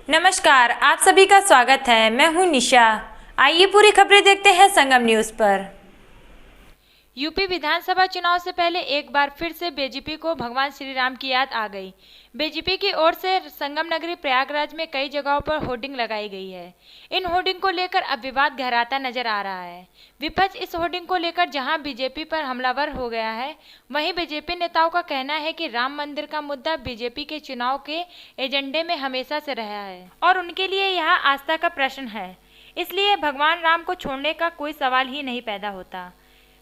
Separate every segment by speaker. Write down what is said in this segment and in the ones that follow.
Speaker 1: नमस्कार, आप सभी का स्वागत है। मैं हूं निशा। आइए पूरी खबरें देखते हैं संगम न्यूज पर। यूपी विधानसभा चुनाव से पहले एक बार फिर से बीजेपी को भगवान श्री राम की याद आ गई। बीजेपी की ओर से संगम नगरी प्रयागराज में कई जगहों पर होर्डिंग लगाई गई है। इन होर्डिंग को लेकर अब विवाद गहराता नजर आ रहा है। विपक्ष इस होर्डिंग को लेकर जहां बीजेपी पर हमलावर हो गया है, वहीं बीजेपी नेताओं का कहना है कि राम मंदिर का मुद्दा बीजेपी के चुनाव के एजेंडे में हमेशा से रहा है और उनके लिए यह आस्था का प्रश्न है। इसलिए भगवान राम को छोड़ने का कोई सवाल ही नहीं पैदा होता।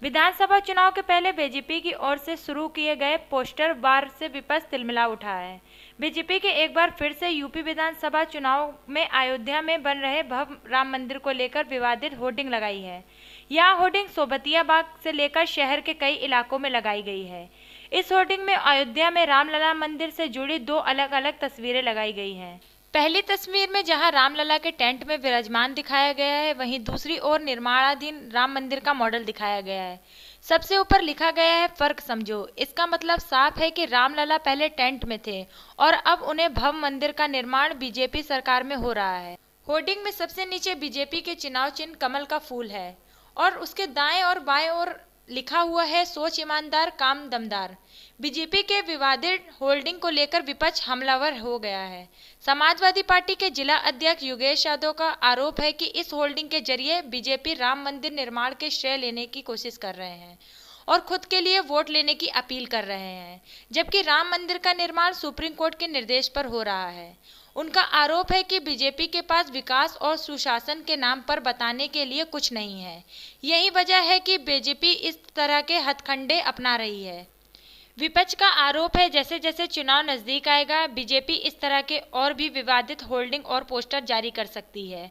Speaker 1: विधानसभा चुनाव के पहले बीजेपी की ओर से शुरू किए गए पोस्टर वार से विपक्ष तिलमिला उठा है। बीजेपी के एक बार फिर से यूपी विधानसभा चुनाव में अयोध्या में बन रहे भव्य राम मंदिर को लेकर विवादित होर्डिंग लगाई है। यह होर्डिंग सोबतिया बाग से लेकर शहर के कई इलाकों में लगाई गई है। इस होर्डिंग में अयोध्या में रामलला मंदिर से जुड़ी दो अलग अलग तस्वीरें लगाई गई हैं। पहली तस्वीर में जहां रामलला के टेंट में विराजमान दिखाया गया है, वहीं दूसरी ओर निर्माणाधीन राम मंदिर का मॉडल दिखाया गया है। सबसे ऊपर लिखा गया है, फर्क समझो। इसका मतलब साफ है कि रामलला पहले टेंट में थे और अब उन्हें भव्य मंदिर का निर्माण बीजेपी सरकार में हो रहा है। होर्डिंग में सबसे नीचे बीजेपी के चुनाव चिन्ह कमल का फूल है और उसके दाएं और बाएं ओर लिखा हुआ है, सोच ईमानदार, काम दमदार। बीजेपी के विवादित होल्डिंग को लेकर विपक्ष हमलावर हो गया है। समाजवादी पार्टी के जिला अध्यक्ष योगेश यादव का आरोप है कि इस होल्डिंग के जरिए बीजेपी राम मंदिर निर्माण के श्रेय लेने की कोशिश कर रहे हैं और खुद के लिए वोट लेने की अपील कर रहे हैं, जबकि राम मंदिर का निर्माण सुप्रीम कोर्ट के निर्देश पर हो रहा है। उनका आरोप है कि बीजेपी के पास विकास और सुशासन के नाम पर बताने के लिए कुछ नहीं है। यही वजह है कि बीजेपी इस तरह के हथकंडे अपना रही है। विपक्ष का आरोप है, जैसे जैसे चुनाव नजदीक आएगा, बीजेपी इस तरह के और भी विवादित होर्डिंग और पोस्टर जारी कर सकती है।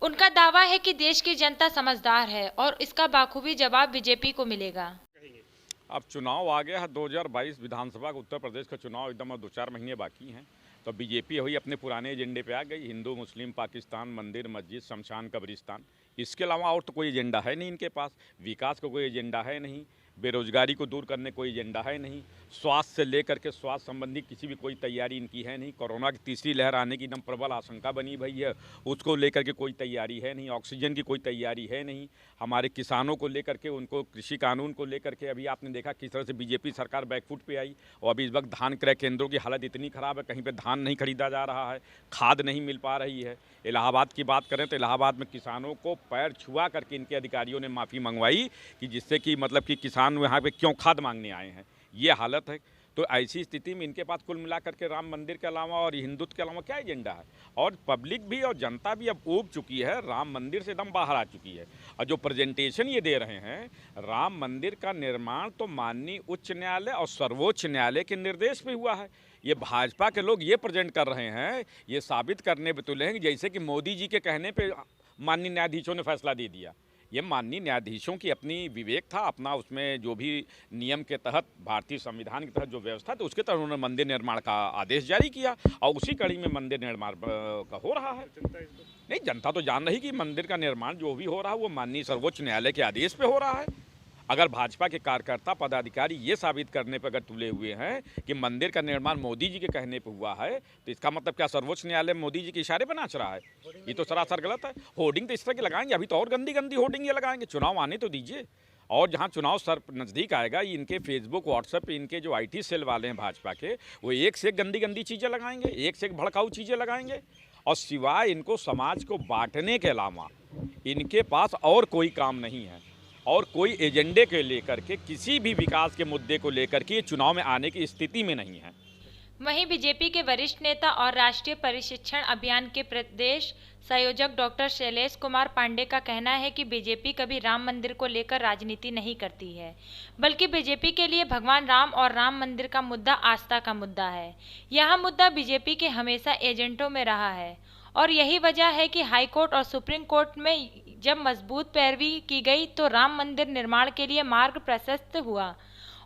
Speaker 1: उनका दावा है कि देश की जनता समझदार है और इसका बाखूबी जवाब बीजेपी को मिलेगा।
Speaker 2: अब चुनाव आ गया है, 2022 विधानसभा का उत्तर प्रदेश का चुनाव एकदम 2-4 महीने बाकी हैं। तो बीजेपी हुई अपने पुराने एजेंडे पे आ गई। हिंदू मुस्लिम पाकिस्तान, मंदिर मस्जिद शमशान कब्रिस्तान, इसके अलावा और तो कोई एजेंडा है नहीं इनके पास। विकास का कोई एजेंडा है नहीं, बेरोजगारी को दूर करने कोई एजेंडा है नहीं, स्वास्थ्य से लेकर के स्वास्थ्य संबंधी किसी भी कोई तैयारी इनकी है नहीं। कोरोना की तीसरी लहर आने की एकदम प्रबल आशंका बनी भई है, उसको लेकर के कोई तैयारी है नहीं। ऑक्सीजन की कोई तैयारी है नहीं। हमारे किसानों को लेकर के, उनको कृषि कानून को लेकर के अभी आपने देखा किस तरह से बीजेपी सरकार बैकफुट पे आई और अभी इस वक्त धान क्रय केंद्रों की हालत इतनी ख़राब है, कहीं पर धान नहीं खरीदा जा रहा है, खाद नहीं मिल पा रही है। इलाहाबाद की बात करें तो इलाहाबाद में किसानों को पैर छुआ करके इनके अधिकारियों ने माफ़ी मंगवाई कि जिससे कि मतलब कि किसान यहाँ पे क्यों खाद मांगने आए हैं, ये हालत है। तो ऐसी स्थिति में इनके पास कुल मिलाकर के राम मंदिर के अलावा और हिंदुत्व के अलावा क्या एजेंडा है। और पब्लिक भी और जनता भी अब ऊब चुकी है, राम मंदिर से एकदम बाहर आ चुकी है। और जो प्रेजेंटेशन ये दे रहे हैं, राम मंदिर का निर्माण तो माननीय उच्च न्यायालय और सर्वोच्च न्यायालय के निर्देश पे हुआ है। ये भाजपा के लोग ये प्रेजेंट कर रहे हैं, ये साबित करने पे तुले हैं कि जैसे कि मोदी जी के कहने पे माननीय न्यायाधीशों ने फैसला दे दिया। ये माननीय न्यायाधीशों की अपनी विवेक था, अपना उसमें जो भी नियम के तहत, भारतीय संविधान के तहत जो व्यवस्था थी उसके तहत उन्होंने मंदिर निर्माण का आदेश जारी किया और उसी कड़ी में मंदिर निर्माण का हो रहा है। नहीं, जनता तो जान रही कि मंदिर का निर्माण जो भी हो रहा है वो माननीय सर्वोच्च न्यायालय के आदेश पे हो रहा है। अगर भाजपा के कार्यकर्ता पदाधिकारी ये साबित करने पर अगर तुले हुए हैं कि मंदिर का निर्माण मोदी जी के कहने पे हुआ है, तो इसका मतलब क्या सर्वोच्च न्यायालय मोदी जी के इशारे पर नाच रहा है? ये तो सरासर गलत है। होर्डिंग तो इस तरह की लगाएंगे, अभी तो और गंदी गंदी होर्डिंग ये लगाएंगे। चुनाव आने तो दीजिए, और जहाँ चुनाव सर नज़दीक आएगा, इनके फेसबुक व्हाट्सएप इनके जो IT सेल वाले हैं भाजपा के, वो एक से एक गंदी गंदी चीज़ें लगाएंगे, एक से एक भड़काऊ चीज़ें लगाएंगे। और सिवाय इनको समाज को बांटने के अलावा इनके पास और कोई काम नहीं है और कोई एजेंडे के लेकर के, किसी भी विकास के मुद्दे को लेकर के ये चुनाव में आने की स्थिति में नहीं है।
Speaker 1: वहीं बीजेपी के वरिष्ठ नेता और राष्ट्रीय प्रशिक्षण अभियान के प्रदेश संयोजक डॉक्टर शैलेश कुमार पांडे का कहना है कि बीजेपी कभी राम मंदिर को लेकर राजनीति नहीं करती है, बल्कि बीजेपी के लिए भगवान राम और राम मंदिर का मुद्दा आस्था का मुद्दा है। यह मुद्दा बीजेपी के हमेशा एजेंडों में रहा है और यही वजह है कि हाईकोर्ट और सुप्रीम कोर्ट में जब मजबूत पैरवी की गई तो राम मंदिर निर्माण के लिए मार्ग प्रशस्त हुआ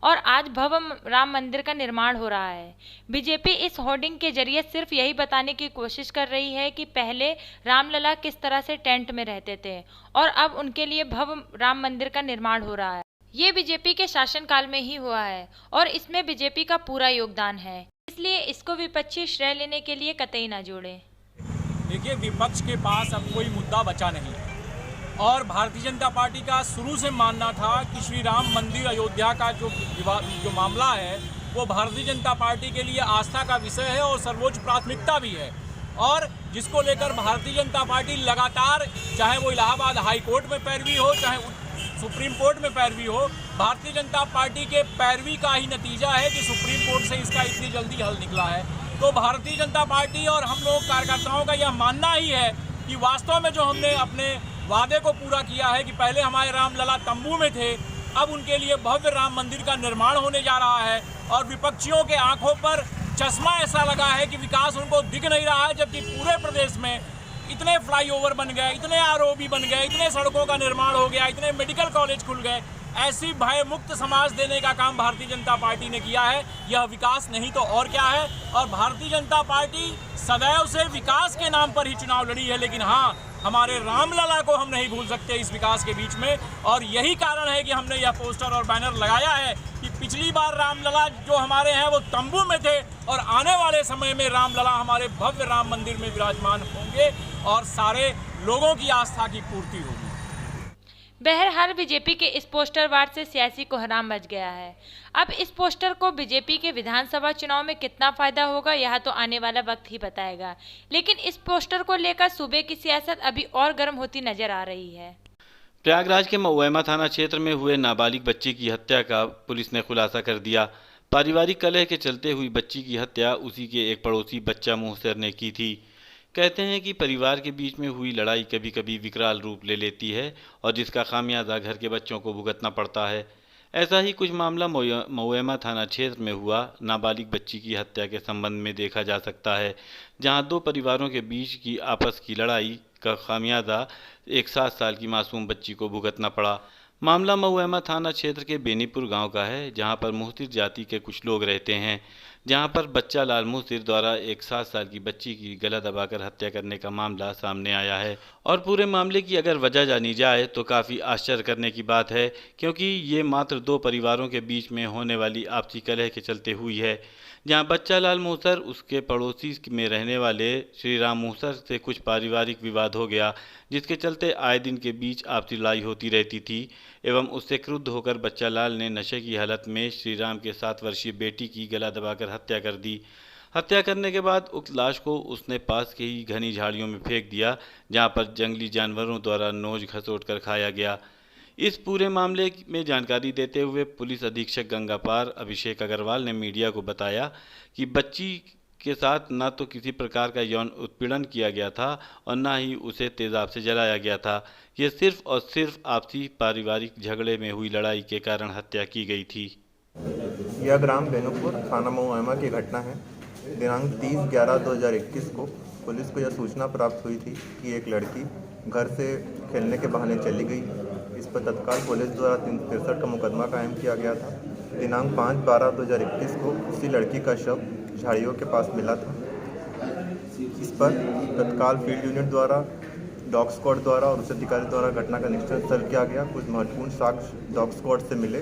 Speaker 1: और आज भव्य राम मंदिर का निर्माण हो रहा है। बीजेपी इस होर्डिंग के जरिए सिर्फ यही बताने की कोशिश कर रही है कि पहले रामलला किस तरह से टेंट में रहते थे और अब उनके लिए भव्य राम मंदिर का निर्माण हो रहा है। ये बीजेपी के शासनकाल में ही हुआ है और इसमें बीजेपी का पूरा योगदान है, इसलिए इसको विपक्षी श्रेय लेने के लिए कतई ना जोड़ें।
Speaker 3: देखिए, विपक्ष के पास अब कोई मुद्दा बचा नहीं है और भारतीय जनता पार्टी का शुरू से मानना था कि श्री राम मंदिर अयोध्या का जो मामला है वो भारतीय जनता पार्टी के लिए आस्था का विषय है और सर्वोच्च प्राथमिकता भी है, और जिसको लेकर भारतीय जनता पार्टी लगातार, चाहे वो इलाहाबाद हाई कोर्ट में पैरवी हो, चाहे सुप्रीम कोर्ट में पैरवी हो, भारतीय जनता पार्टी के पैरवी का ही नतीजा है कि सुप्रीम कोर्ट से इसका इतनी जल्दी हल निकला है। तो भारतीय जनता पार्टी और हम लोग कार्यकर्ताओं का यह मानना ही है कि वास्तव में जो हमने अपने वादे को पूरा किया है कि पहले हमारे रामलला तंबू में थे, अब उनके लिए भव्य राम मंदिर का निर्माण होने जा रहा है और विपक्षियों के आंखों पर चश्मा ऐसा लगा है कि विकास उनको दिख नहीं रहा है, जबकि पूरे प्रदेश में इतने फ्लाईओवर बन गए, इतने आरओबी बन गए, इतने सड़कों का निर्माण हो गया, इतने मेडिकल कॉलेज खुल गए। ऐसी भय मुक्त समाज देने का काम भारतीय जनता पार्टी ने किया है। यह विकास नहीं तो और क्या है। और भारतीय जनता पार्टी सदैव से विकास के नाम पर ही चुनाव लड़ी है, लेकिन हाँ, हमारे रामलला को हम नहीं भूल सकते इस विकास के बीच में। और यही कारण है कि हमने यह पोस्टर और बैनर लगाया है कि पिछली बार रामलला जो हमारे हैं वो तंबू में थे और आने वाले समय में रामलला हमारे भव्य राम मंदिर में विराजमान होंगे और सारे लोगों की आस्था की पूर्ति होगी।
Speaker 1: बहरहाल बीजेपी के इस पोस्टर वार से सियासी कोहराम मच गया है। अब इस पोस्टर को बीजेपी के विधानसभा चुनाव में कितना फायदा होगा यह तो आने वाला वक्त ही बताएगा, लेकिन इस पोस्टर को लेकर सूबे की सियासत अभी और गर्म होती नजर आ रही है।
Speaker 4: प्रयागराज के मऊएमा थाना क्षेत्र में हुए नाबालिग बच्ची की हत्या का पुलिस ने खुलासा कर दिया। पारिवारिक कलह के चलते हुई बच्ची की हत्या उसी के एक पड़ोसी बच्चा मुहसिर ने की थी। कहते हैं कि परिवार के बीच में हुई लड़ाई कभी कभी विकराल रूप ले लेती है और जिसका खामियाजा घर के बच्चों को भुगतना पड़ता है। ऐसा ही कुछ मामला मऊएमा थाना क्षेत्र में हुआ नाबालिग बच्ची की हत्या के संबंध में देखा जा सकता है, जहां दो परिवारों के बीच की आपस की लड़ाई का खामियाजा एक 7 साल की मासूम बच्ची को भुगतना पड़ा। मामला मऊएमा थाना क्षेत्र के बेनीपुर गांव का है, जहां पर मुहसिर जाति के कुछ लोग रहते हैं, जहां पर बच्चा लाल मुहसिर द्वारा एक 7 साल की बच्ची की गला दबाकर हत्या करने का मामला सामने आया है। और पूरे मामले की अगर वजह जानी जाए तो काफ़ी आश्चर्य करने की बात है, क्योंकि ये मात्र दो परिवारों के बीच में होने वाली आपसी कलह के चलते हुई है, जहां बच्चा लाल मुहसिर उसके पड़ोसी में रहने वाले श्री राम मुहसिर से कुछ पारिवारिक विवाद हो गया, जिसके चलते आए दिन के बीच आपसी लड़ाई होती रहती थी एवं उससे क्रुद्ध होकर बच्चा लाल ने नशे की हालत में श्री राम के 7 वर्षीय बेटी की गला दबाकर हत्या कर दी। हत्या करने के बाद उक्त लाश को उसने पास के ही घनी झाड़ियों में फेंक दिया, जहां पर जंगली जानवरों द्वारा नोच घसोट कर खाया गया। इस पूरे मामले में जानकारी देते हुए पुलिस अधीक्षक गंगापार अभिषेक अग्रवाल ने मीडिया को बताया कि बच्ची के साथ न तो किसी प्रकार का यौन उत्पीड़न किया गया था और न ही उसे तेजाब से जलाया गया था। यह सिर्फ और सिर्फ आपसी पारिवारिक झगड़े में हुई लड़ाई के कारण हत्या की गई थी।
Speaker 5: यह ग्राम बेनूपुर थाना मऊएमा की घटना है। दिनांक 30/11/2021 को पुलिस को यह सूचना प्राप्त हुई थी कि एक लड़की घर से खेलने के बहाने चली गई। इस पर तत्काल पुलिस द्वारा 363 का मुकदमा कायम किया गया था। दिनांक 5/12/2021 को उसी लड़की का शव झाड़ियों के पास मिला था। इस पर तत्काल फील्ड यूनिट द्वारा, डॉग स्क्वाड द्वारा और उच्च अधिकारी द्वारा घटना का निरीक्षण स्थल किया गया। कुछ महत्वपूर्ण साक्ष्य डॉग स्क्वाड से मिले।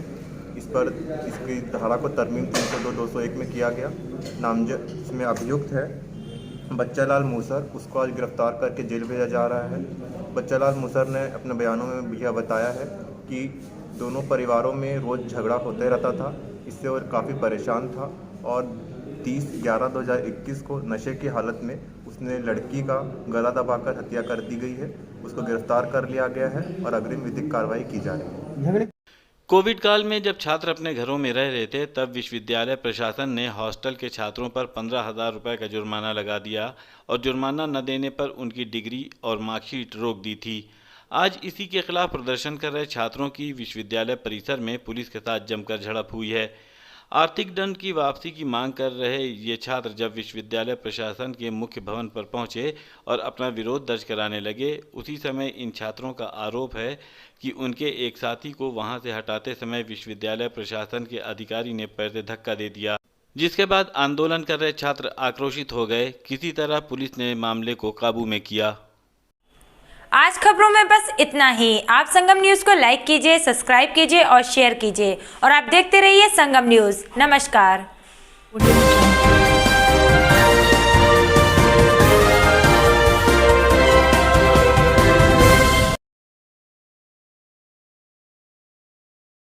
Speaker 5: इस पर इसकी धारा को तरमीम 302/201 में किया गया। नामजद इसमें अभियुक्त है बच्चा लाल मुहसिर, उसको आज गिरफ्तार करके जेल भेजा जा रहा है। बच्चा लाल मुहसिर ने अपने बयानों में यह बताया है कि दोनों परिवारों में रोज़ झगड़ा होते रहता था, इससे वो काफ़ी परेशान था और 30/11/2021 को नशे की हालत में उसने लड़की का गला दबाकर हत्या कर दी गई है। उसको गिरफ्तार कर लिया गया है और अग्रिम विधिक कार्रवाई की जा रही है।
Speaker 4: कोविड काल में जब छात्र अपने घरों में रह रहे थे, तब विश्वविद्यालय प्रशासन ने हॉस्टल के छात्रों पर 15,000 रुपये का जुर्माना लगा दिया और जुर्माना न देने पर उनकी डिग्री और मार्कशीट रोक दी थी। आज इसी के खिलाफ प्रदर्शन कर रहे छात्रों की विश्वविद्यालय परिसर में पुलिस के साथ जमकर झड़प हुई है। आर्थिक दंड की वापसी की मांग कर रहे ये छात्र जब विश्वविद्यालय प्रशासन के मुख्य भवन पर पहुंचे और अपना विरोध दर्ज कराने लगे, उसी समय इन छात्रों का आरोप है कि उनके एक साथी को वहां से हटाते समय विश्वविद्यालय प्रशासन के अधिकारी ने पैर से धक्का दे दिया, जिसके बाद आंदोलन कर रहे छात्र आक्रोशित हो गए। किसी तरह पुलिस ने मामले को काबू में किया।
Speaker 1: आज खबरों में बस इतना ही। आप संगम न्यूज़ को लाइक कीजिए, सब्सक्राइब कीजिए और शेयर कीजिए और आप देखते रहिए संगम न्यूज़। नमस्कार।